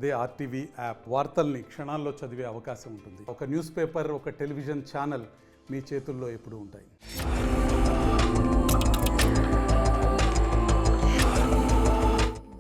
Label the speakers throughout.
Speaker 1: అదే RTV app వార్తల్ని క్షణాల్లో చదివే అవకాశం ఉంటుంది. ఒక న్యూస్ పేపర్, ఒక టెలివిజన్ ఛానల్ మీ చేతుల్లో ఎప్పుడూ ఉంటాయి.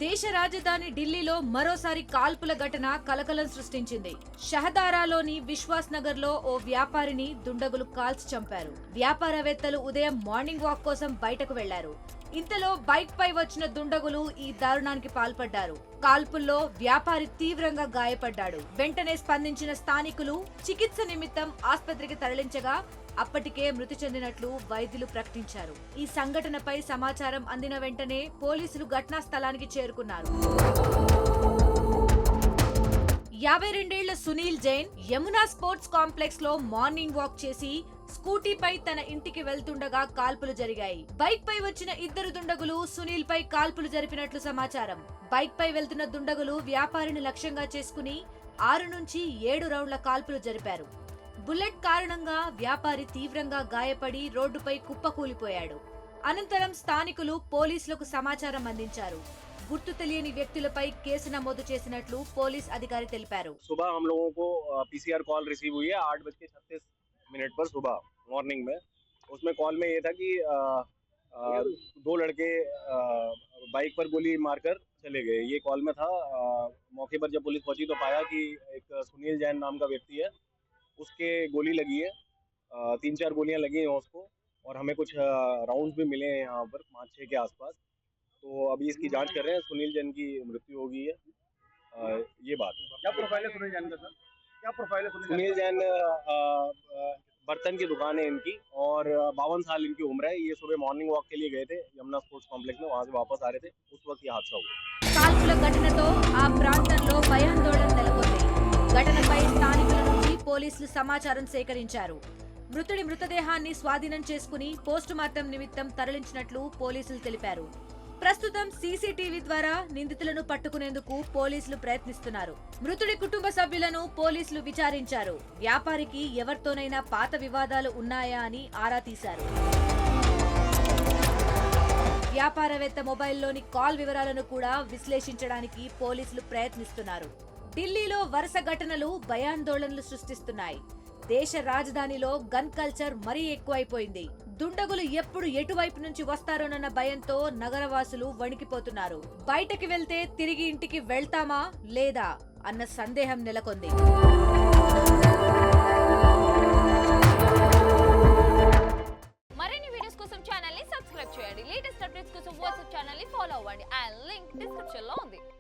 Speaker 2: దేశ రాజధాని ఢిల్లీలో మరోసారి కాల్పుల ఘటన కలకలం సృష్టించింది. షహదారాలోని విశ్వాస్ నగర్ లో ఓ వ్యాపారిని దుండగులు కాల్చి చంపారు. వ్యాపారవేత్తలు ఉదయం మార్నింగ్ వాక్ కోసం బయటకు వెళ్లారు. ఇంతలో బైక్ పై వచ్చిన దుండగులు ఈ దారుణానికి పాల్పడ్డారు. కాల్పుల్లో వ్యాపారి తీవ్రంగా గాయపడ్డాడు. వెంటనే స్పందించిన స్థానికులు చికిత్స నిమిత్తం ఆస్పత్రికి తరలించగా అప్పటికే మృతి చెందినట్లు వైద్యులు ప్రకటించారు. ఈ సంఘటనపై సమాచారం అందిన వెంటనే పోలీసులు ఘటనా స్థలానికి చేరుకున్నారు. 52 ఏళ్ల సునీల్ జైన్ యమునా స్పోర్ట్స్ కాంప్లెక్స్ లో మార్నింగ్ వాక్ చేసి స్కూటీపై తన ఇంటికి వెళ్తుండగా కాల్పులు జరిగాయి. బైక్ పై వచ్చిన ఇద్దరు దుండగులు సునీల్ పై కాల్పులు జరిపినట్లు సమాచారం. బైక్ పై వెళ్తున్న దుండగులు వ్యాపారిని లక్ష్యంగా చేసుకుని 6 నుంచి 7 రౌండ్ల కాల్పులు జరిపారు. బుల్లెట్ కారణంగా వ్యాపారి తీవ్రంగా గాయపడి రోడ్డుపై కుప్పకూలిపోయాడు. అనంతరం స్థానికులు పోలీసులకు సమాచారం అందించారు. గుర్తు తెలియని వ్యక్తులపై కేసు నమోదు చేసినట్లు పోలీస్ అధికారి తెలిపారు.
Speaker 3: सुबह हम लोगों को पीसीआर कॉल रिसीव हुई है 8:36 पर सुबह मॉर्निंग में. उसमें कॉल में ये था कि दो लड़के बाइक पर गोली मारकर चले गए. ये कॉल में था. मौके पर जब पुलिस पहुंची तो पाया कि एक सुनील जैन नाम का व्यक्ति है, उसके गोली लगी है. 3-4 गोलियां लगी हैं उसको, और हमें कुछ राउंड्स भी मिले हैं यहाँ पर 5-6 के आसपास. तो अभी इसकी जांच कर रहे हैं. सुनील जैन की मृत्यु हो गई है. ये बात है.
Speaker 4: क्या प्रोफाइल है सुनील जैन का सर? क्या प्रोफाइल है
Speaker 3: सुनील जैन? बर्तन की दुकान है इनकी, और 52 साल इनकी उम्र है. ये सुबह मॉर्निंग वॉक के लिए गए थे यमुना स्पोर्ट्स कॉम्प्लेक्स में. वहाँ से वापस आ रहे थे, उस वक्त ये हादसा हुआ.
Speaker 2: కాల్పుల ఘటనతో ఆ ప్రాంతంలో భయాందోళన నెలకొంది. ఘటనపై స్థానికుల నుంచి పోలీసులు సమాచారం సేకరించారు. మృతుడి మృతదేహాన్ని స్వాధీనం చేసుకుని పోస్టుమార్టం నిమిత్తం తరలించినట్లు పోలీసులు తెలిపారు. ప్రస్తుతం సీసీటీవీ ద్వారా నిందితులను పట్టుకునేందుకు పోలీసులు ప్రయత్నిస్తున్నారు. మృతుడి కుటుంబ సభ్యులను పోలీసులు విచారించారు. వ్యాపారికి ఎవరితోనైనా పాత వివాదాలు ఉన్నాయా అని ఆరా తీశారు. వ్యాపారవేత్త మొబైల్లోని కాల్ వివరాలను కూడా విశ్లేషించడానికి పోలీసులు ప్రయత్నిస్తున్నారు. ఢిల్లీలో వరుస ఘటనలు భయాందోళనలు సృష్టిస్తున్నాయి. దేశ రాజధానిలో గన్ కల్చర్ మరీ ఎక్కువైపోయింది. దుండగులు ఎప్పుడు ఎటువైపు నుంచి వస్తారోనన్న భయంతో నగరవాసులు వణికిపోతున్నారు. బయటకి వెళ్తే తిరిగి ఇంటికి వెళ్తామా లేదా అన్న సందేహం నెలకొంది.
Speaker 5: మరిన్ని వీడియోస్ కోసం ఛానల్ ని సబ్స్క్రైబ్ చేయండి. లేటెస్ట్ అప్డేట్స్ కోసం వాట్సాప్ ఛానల్ ని ఫాలో అవ్వండి. ఆ లింక్ డిస్క్రిప్షన్ లో ఉంది.